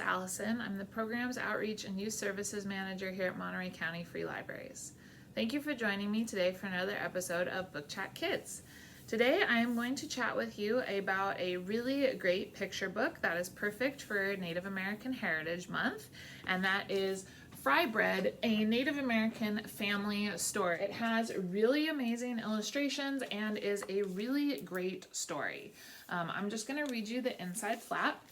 Alison. I'm the Programs Outreach and Youth Services Manager here at Monterey County Free Libraries. Thank you for joining me today for another episode of Book Chat Kids. Today I am going to chat with you about a really great picture book that is perfect for Native American Heritage Month, and that is Fry Bread, a Native American family story. It has really amazing illustrations and is a really great story. I'm just going to read you the inside flap.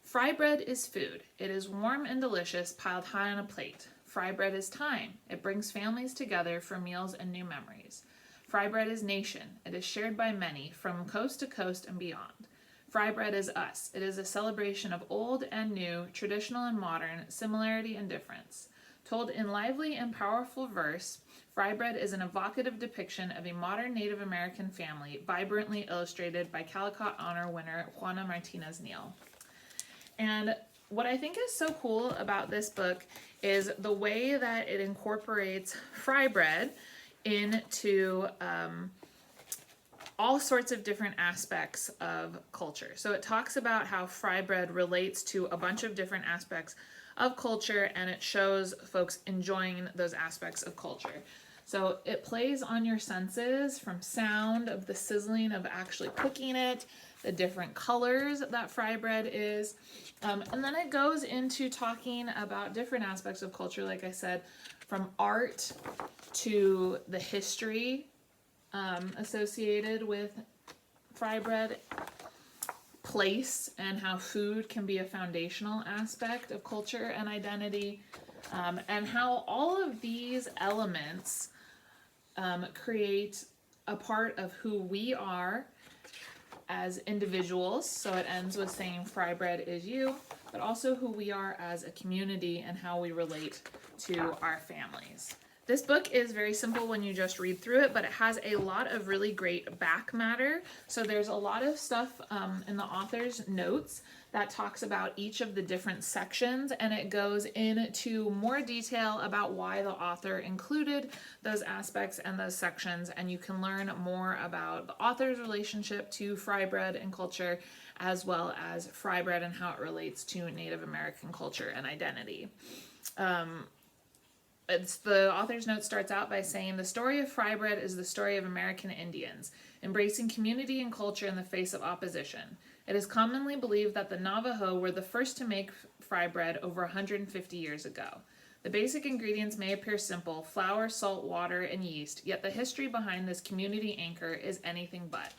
Fry bread is food. It is warm and delicious, piled high on a plate. Fry bread is time. It brings families together for meals and new memories. Fry bread is nation. It is shared by many, from coast to coast and beyond. Fry bread is us. It is a celebration of old and new, traditional and modern, similarity and difference. Told in lively and powerful verse, Fry Bread is an evocative depiction of a modern Native American family, vibrantly illustrated by Caldecott Honor winner Juana Martinez-Neal. And what I think is so cool about this book is the way that it incorporates fry bread into all sorts of different aspects of culture. So it talks about how fry bread relates to a bunch of different aspects of culture, and it shows folks enjoying those aspects of culture. So it plays on your senses, from sound of the sizzling of actually cooking it, the different colors that fry bread is, and then it goes into talking about different aspects of culture, like I said, from art to the history associated with fry bread, place, and how food can be a foundational aspect of culture and identity, and how all of these elements create a part of who we are as individuals. So it ends with saying fry bread is you, but also who we are as a community and how we relate to our families. This book is very simple when you just read through it, but it has a lot of really great back matter. So there's a lot of stuff in the author's notes that talks about each of the different sections, and it goes into more detail about why the author included those aspects and those sections, and you can learn more about the author's relationship to fry bread and culture, as well as fry bread and how it relates to Native American culture and identity. The author's note starts out by saying, the story of fry bread is the story of American Indians, embracing community and culture in the face of opposition. It is commonly believed that the Navajo were the first to make fry bread over 150 years ago. The basic ingredients may appear simple: flour, salt, water, and yeast, yet the history behind this community anchor is anything but.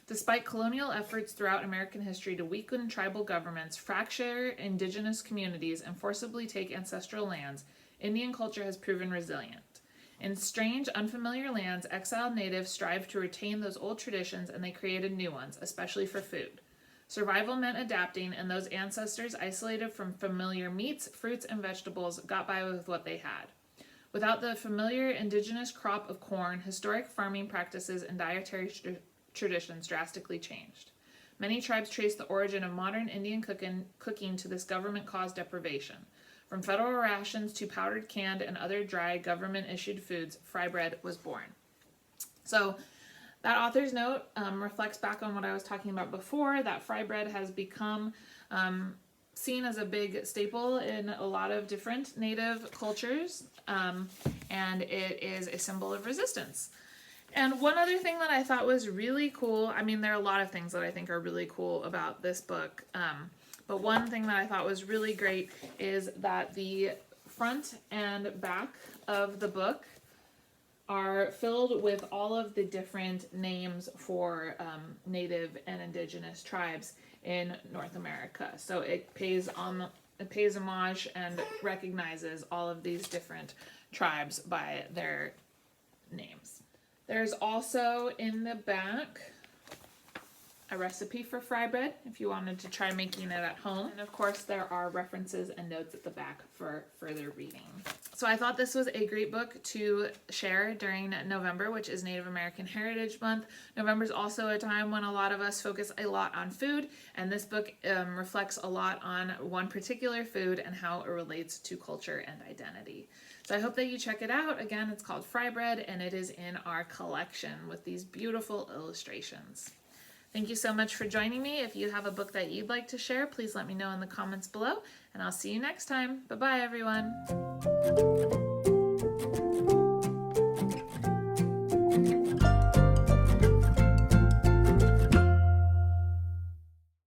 Despite colonial efforts throughout American history to weaken tribal governments, fracture indigenous communities, and forcibly take ancestral lands, Indian culture has proven resilient. In strange, unfamiliar lands, exiled natives strived to retain those old traditions, and they created new ones, especially for food. Survival meant adapting, and those ancestors, isolated from familiar meats, fruits, and vegetables, got by with what they had. Without the familiar indigenous crop of corn, historic farming practices and dietary traditions drastically changed. Many tribes trace the origin of modern Indian cooking to this government-caused deprivation. From federal rations to powdered, canned, and other dry government-issued foods, fry bread was born. So that author's note reflects back on what I was talking about before, that fry bread has become seen as a big staple in a lot of different Native cultures, and it is a symbol of resistance. And one other thing that I thought was really cool, I mean, there are a lot of things that I think are really cool about this book, but one thing that I thought was really great is that the front and back of the book are filled with all of the different names for Native and Indigenous tribes in North America. So it pays homage and recognizes all of these different tribes by their names. There's also in the back a recipe for fry bread if you wanted to try making it at home. And of course there are references and notes at the back for further reading. So I thought this was a great book to share during November, which is Native American Heritage Month. November is also a time when a lot of us focus a lot on food, and this book reflects a lot on one particular food and how it relates to culture and identity. So I hope that you check it out. Again, it's called Fry Bread, and it is in our collection with these beautiful illustrations. Thank you so much for joining me. If you have a book that you'd like to share, please let me know in the comments below, and I'll see you next time. Bye-bye, everyone.